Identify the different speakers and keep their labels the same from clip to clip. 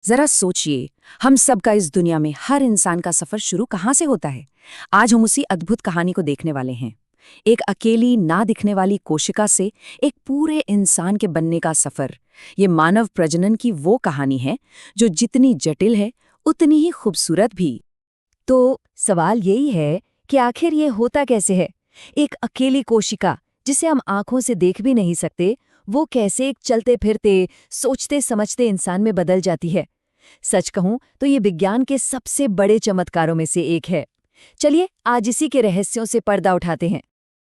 Speaker 1: जरा सोचिए, हम सब का इस दुनिया में हर इंसान का सफर शुरू कहाँ से होता है। आज हम उसी अद्भुत कहानी को देखने वाले हैं। एक अकेली ना दिखने वाली कोशिका से एक पूरे इंसान के बनने का सफर। ये मानव प्रजनन की वो कहानी है जो जितनी जटिल है उतनी ही खूबसूरत भी।
Speaker 2: तो सवाल यही है कि आखिर ये होता कैसे है। एक अकेली कोशिका जिसे हम आंखों से देख भी नहीं सकते, वो कैसे एक चलते फिरते सोचते समझते इंसान में बदल जाती है। सच कहूं तो ये विज्ञान के सबसे बड़े चमत्कारों में से एक है। चलिए आज इसी के रहस्यों से पर्दा उठाते हैं।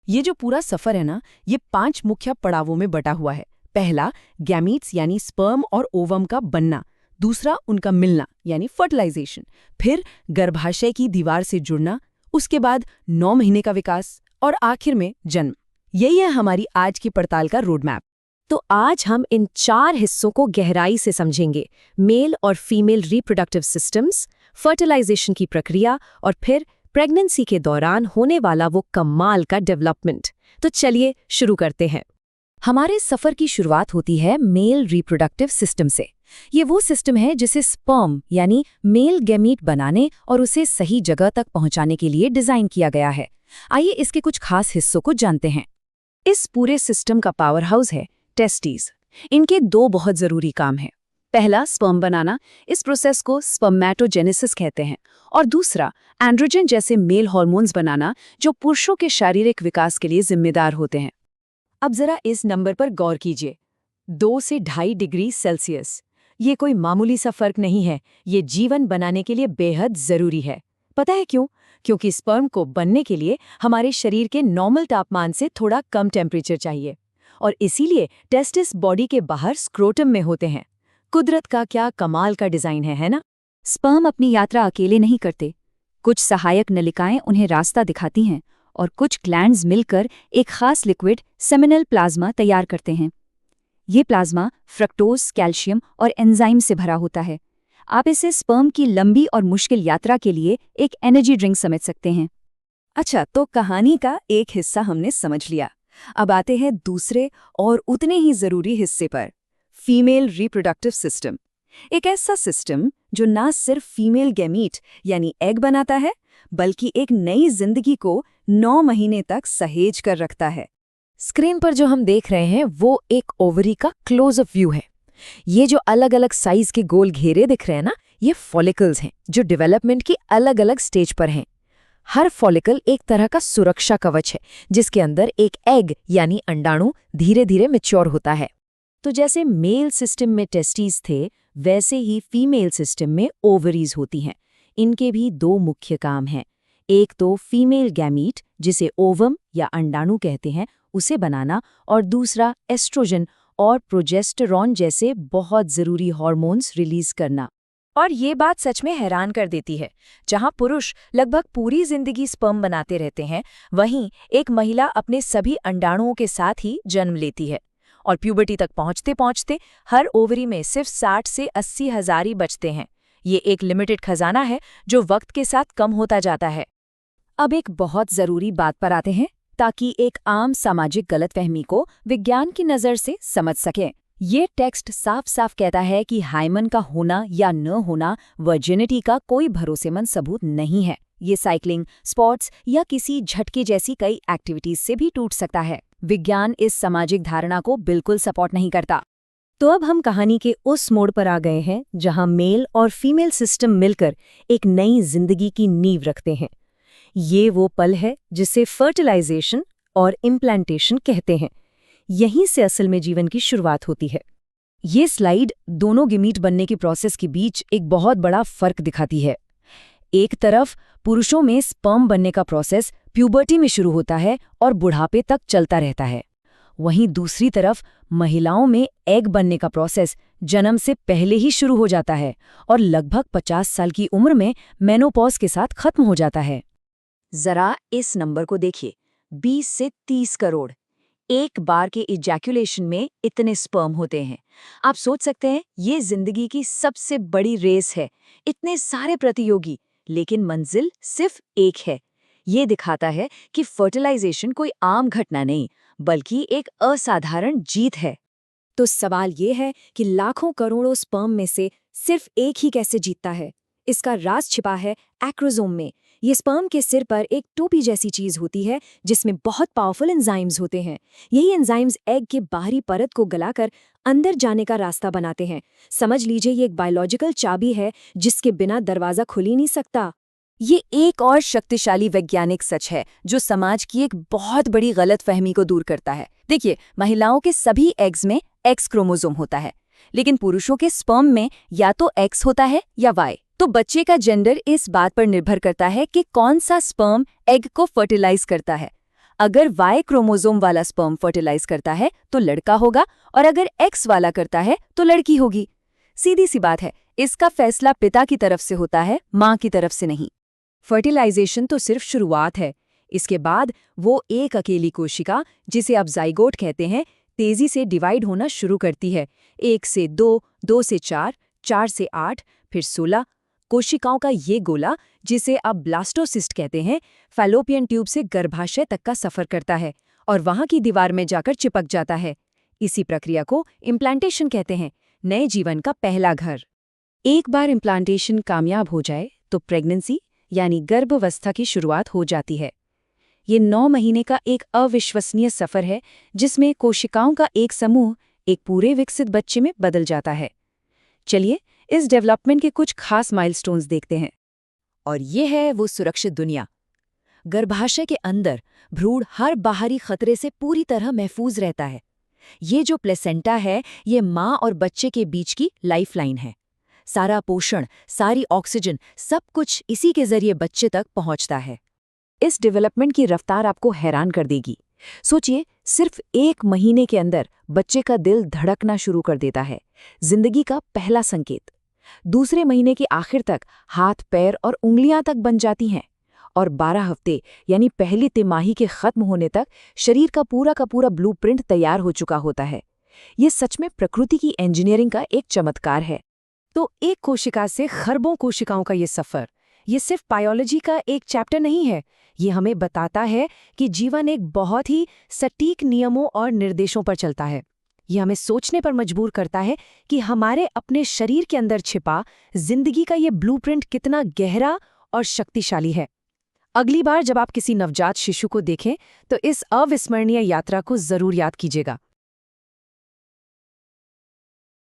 Speaker 1: ये जो पूरा सफर है ना, ये 5 मुख्य पड़ावों में बटा हुआ है। पहला, गैमीट्स यानी स्पर्म और ओवम का बनना। दूसरा, उनका मिलना यानी फर्टिलाइजेशन। फिर गर्भाशय की दीवार से जुड़ना। उसके बाद 9 महीने का विकास और आखिर में जन्म। यही है हमारी आज की पड़ताल का रोड मैप।
Speaker 2: तो आज हम इन 4 हिस्सों को गहराई से समझेंगे। मेल और फीमेल रिप्रोडक्टिव सिस्टम्स, फर्टिलाइजेशन की प्रक्रिया और फिर प्रेगनेंसी के दौरान होने वाला वो कमाल का डेवलपमेंट। तो चलिए शुरू करते हैं। हमारे सफर की शुरुआत होती है मेल रिप्रोडक्टिव सिस्टम से। ये वो सिस्टम है जिसे स्पर्म यानी मेल गैमीट बनाने और उसे सही जगह तक पहुंचाने के लिए डिजाइन किया गया है। आइए इसके कुछ खास हिस्सों को जानते हैं। इस पूरे सिस्टम का पावर हाउस है टेस्टीज। इनके 2 बहुत जरूरी काम हैं। पहला, स्पर्म बनाना, इस प्रोसेस को स्पर्मेटोजेनेसिस कहते हैं। और दूसरा, एंड्रोजन जैसे मेल हार्मोन्स बनाना, जो पुरुषों के शारीरिक विकास के लिए जिम्मेदार होते हैं। अब जरा इस नंबर पर गौर कीजिए, 2 से 2.5 डिग्री सेल्सियस। ये कोई मामूली सा फर्क नहीं है, ये जीवन बनाने के लिए बेहद जरूरी है। पता है क्यों? क्योंकि स्पर्म को बनने के लिए हमारे शरीर के नॉर्मल तापमान से थोड़ा कम टेम्परेचर चाहिए, और इसीलिए टेस्टिस बॉडी के बाहर स्क्रोटम में होते हैं। कुदरत का क्या कमाल का डिजाइन है ना? स्पर्म अपनी यात्रा अकेले नहीं करते। कुछ सहायक नलिकाएं उन्हें रास्ता दिखाती हैं और कुछ ग्लैंड्स मिलकर एक खास लिक्विड सेमिनल प्लाज्मा तैयार करते हैं। ये प्लाज्मा फ्रक्टोज, कैल्शियम और एंजाइम से भरा होता है। आप इसे स्पर्म की लंबी और मुश्किल यात्रा के लिए एक एनर्जी ड्रिंक समझ सकते हैं। अच्छा, तो कहानी का एक हिस्सा हमने समझ लिया। अब आते हैं दूसरे और उतने ही जरूरी हिस्से पर, फीमेल रिप्रोडक्टिव सिस्टम। एक ऐसा सिस्टम जो ना सिर्फ फीमेल गैमीट यानी एग बनाता है, बल्कि एक नई जिंदगी को 9 महीने तक सहेज कर रखता है। स्क्रीन पर जो हम देख रहे हैं वो एक ओवरी का क्लोजअप व्यू है। ये जो अलग अलग साइज के गोल घेरे दिख रहे हैं ना, ये फॉलिकल्स हैं जो डेवलपमेंट की अलग अलग स्टेज पर हैं। हर फॉलिकल एक तरह का सुरक्षा कवच है जिसके अंदर एक एग यानी अंडाणु धीरे धीरे मैच्योर होता है। तो जैसे मेल सिस्टम में टेस्टीज थे, वैसे ही फीमेल सिस्टम में ओवरीज होती हैं। इनके भी 2 मुख्य काम हैं। एक तो फीमेल गैमीट, जिसे ओवम या अंडाणु कहते हैं, उसे बनाना, और दूसरा एस्ट्रोजन और प्रोजेस्टेरॉन जैसे बहुत जरूरी हार्मोन्स रिलीज करना। और ये बात सच में हैरान कर देती है। जहां पुरुष लगभग पूरी जिंदगी स्पर्म बनाते रहते हैं, वहीं एक महिला अपने सभी अंडाणुओं के साथ ही जन्म लेती है। और प्यूबर्टी तक पहुंचते पहुंचते हर ओवरी में सिर्फ 60 से 80 हजार ही बचते हैं। ये एक लिमिटेड खजाना है जो वक्त के साथ कम होता जाता है। अब एक बहुत जरूरी बात पर आते हैं, ताकि एक आम सामाजिक गलतफहमी को विज्ञान की नज़र से समझ सकें। ये टेक्स्ट साफ साफ कहता है कि हाइमन का होना या न होना वर्जिनिटी का कोई भरोसेमंद सबूत नहीं है। ये साइकिलिंग, स्पोर्ट्स या किसी झटके जैसी कई एक्टिविटीज से भी टूट सकता है। विज्ञान इस सामाजिक धारणा को बिल्कुल सपोर्ट नहीं करता। तो अब हम कहानी के उस मोड़ पर आ गए हैं जहां मेल और फीमेल सिस्टम मिलकर एक नई जिंदगी की नींव रखते हैं। ये वो पल है जिसे फर्टिलाइजेशन और इम्प्लांटेशन कहते हैं। यहीं से असल में जीवन की शुरुआत होती है। ये स्लाइड दोनों गैमीट बनने की प्रोसेस के बीच एक बहुत बड़ा फर्क दिखाती है। एक तरफ पुरुषों में स्पर्म बनने का प्रोसेस प्यूबर्टी में शुरू होता है और बुढ़ापे तक चलता रहता है। वहीं दूसरी तरफ महिलाओं में एग बनने का प्रोसेस जन्म से पहले ही शुरू हो जाता है और लगभग 50 साल की उम्र में मेनोपॉज के साथ खत्म हो जाता है। जरा इस नंबर को देखिए, 20 से 30 करोड़। एक बार के इजैकुलेशन में इतने स्पर्म होते हैं। आप सोच सकते हैं, ये जिंदगी की सबसे बड़ी रेस है। इतने सारे प्रतियोगी, लेकिन मंजिल सिर्फ एक है। ये दिखाता है कि फर्टिलाइजेशन कोई आम घटना नहीं, बल्कि एक असाधारण जीत है। तो सवाल ये है कि लाखों करोड़ों स्पर्म में से सिर्फ एक ही कैसे जीतता है? इसका राज छिपा है एक्रोसोम में। ये स्पर्म के सिर पर एक टोपी जैसी चीज होती है जिसमें बहुत पावरफुल एंजाइम्स होते हैं। यही एंजाइम्स एग के बाहरी परत को गलाकर अंदर जाने का रास्ता बनाते हैं। समझ लीजिए ये एक बायोलॉजिकल चाबी है जिसके बिना दरवाजा खुल ही नहीं सकता।
Speaker 1: ये एक और शक्तिशाली वैज्ञानिक सच है जो समाज की एक बहुत बड़ी गलतफहमी को दूर करता है। देखिए, महिलाओं के सभी एग्स में एक्स क्रोमोसोम होता है, लेकिन पुरुषों के स्पर्म में या तो एक्स होता है या वाई। तो बच्चे का जेंडर इस बात पर निर्भर करता है कि कौन सा स्पर्म एग को फर्टिलाइज करता है। अगर वाई क्रोमोसोम वाला स्पर्म फर्टिलाइज करता है तो लड़का होगा, और अगर एक्स वाला करता है तो लड़की होगी। सीधी सी बात है, इसका फैसला पिता की तरफ से होता है, माँ की तरफ से नहीं।
Speaker 2: फर्टिलाइजेशन तो सिर्फ शुरुआत है। इसके बाद वो एक अकेली कोशिका, जिसे आप जाइगोट कहते हैं, तेजी से डिवाइड होना शुरू करती है। 1 से 2, 2 से 4, 4 से 8, फिर 16। कोशिकाओं का ये गोला, जिसे आप ब्लास्टोसिस्ट कहते हैं, फैलोपियन ट्यूब से गर्भाशय तक का सफर करता है और वहां की दीवार में जाकर चिपक जाता है। इसी प्रक्रिया को इम्प्लांटेशन कहते हैं, नए जीवन का पहला घर। एक बार इम्प्लांटेशन कामयाब हो जाए तो प्रेगनेंसी यानी गर्भावस्था की शुरुआत हो जाती है। ये 9 महीने का एक अविश्वसनीय सफर है जिसमें कोशिकाओं का एक समूह एक पूरे विकसित बच्चे में बदल जाता है। चलिए इस डेवलपमेंट के कुछ खास माइलस्टोन्स देखते हैं। और ये है वो सुरक्षित दुनिया। गर्भाशय के अंदर भ्रूण हर बाहरी खतरे से पूरी तरह महफूज रहता है। ये जो प्लेसेंटा है, ये माँ और बच्चे के बीच की लाइफलाइन है। सारा पोषण, सारी ऑक्सीजन, सब कुछ इसी के जरिए बच्चे तक पहुंचता है। इस डेवलपमेंट की रफ्तार आपको हैरान कर देगी। सोचिए, सिर्फ 1 महीने के अंदर बच्चे का दिल धड़कना शुरू कर देता है, जिंदगी का पहला संकेत। दूसरे महीने के आखिर तक हाथ, पैर और उंगलियां तक बन जाती हैं, और 12 हफ्ते यानी पहली तिमाही के खत्म होने तक शरीर का पूरा ब्लूप्रिंट तैयार हो चुका होता है। ये सच में प्रकृति की इंजीनियरिंग का एक चमत्कार है। तो एक कोशिका से खरबों कोशिकाओं का ये सफर, ये सिर्फ बायोलॉजी का एक चैप्टर नहीं है। ये हमें बताता है कि जीवन एक बहुत ही सटीक नियमों और निर्देशों पर चलता है। ये हमें सोचने पर मजबूर करता है कि हमारे अपने शरीर के अंदर छिपा जिंदगी का ये ब्लूप्रिंट कितना गहरा और शक्तिशाली है। अगली बार जब आप किसी नवजात शिशु को देखें तो इस अविस्मरणीय यात्रा को जरूर याद कीजिएगा।